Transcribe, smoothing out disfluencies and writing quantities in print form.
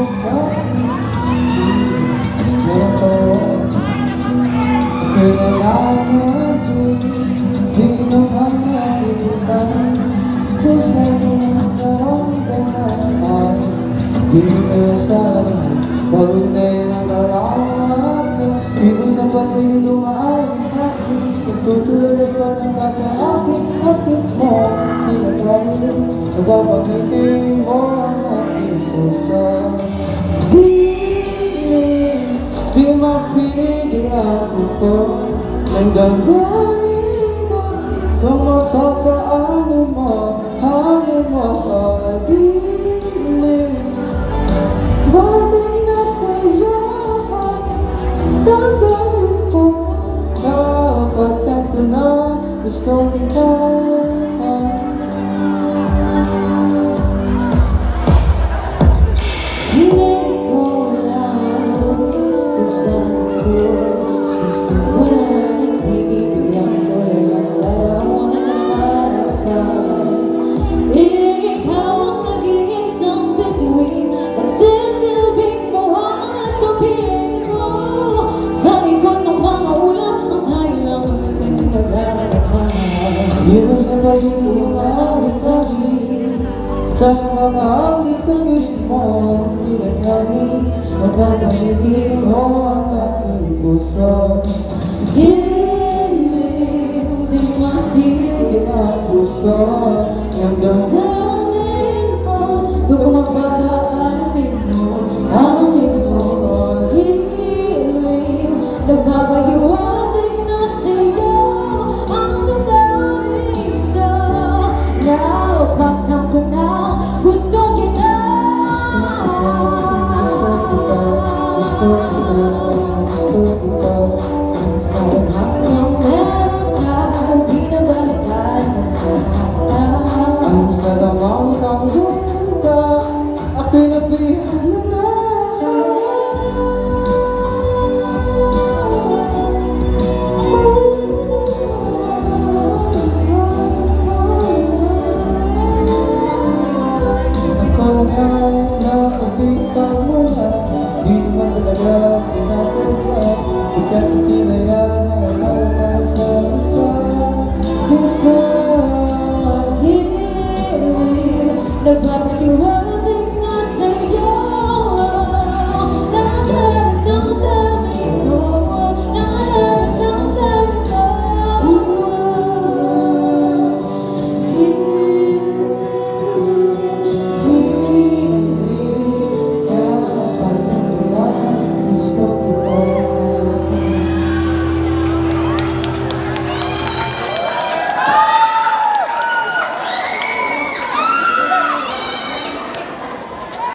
sa akin. Kailangan di naman nakitan kung sa'yo naramdaman. Di ka sana pag-unay ng kalamat. Ibig sa paligid umaaring akin, tutulad na sa nagkakaaking akit mo. Pinagaling, nababangitin mo ang aking puso. Di mapigil ako po ng damdamin ko. Kung mapapaamin mo, hangin mo pag-ibig. Bakit nasa'yo damdamin ko? Napagtanto na gusto kita. Iba sa pag-ibig mawitagi sa mga awit ang isip mo tinatagi. Napapahigin mo ang aking puso. Hiling di matigil ang puso. Ang damdamin ko kung mapapaamin mo, hangin mo hiling. Napapahiwatig na sa'yo ang damdamin ko. Napagtam ko na gusto kita. Saan hanggang meron ka, di na balikan mo ka. Ang sa damang tanggung ka, at pinapihan mo na. Nakapitang mo na, di naman talaga sinasadya. Ika't itinayaan ang araw para sa isa. Hiling, nagpapakiwa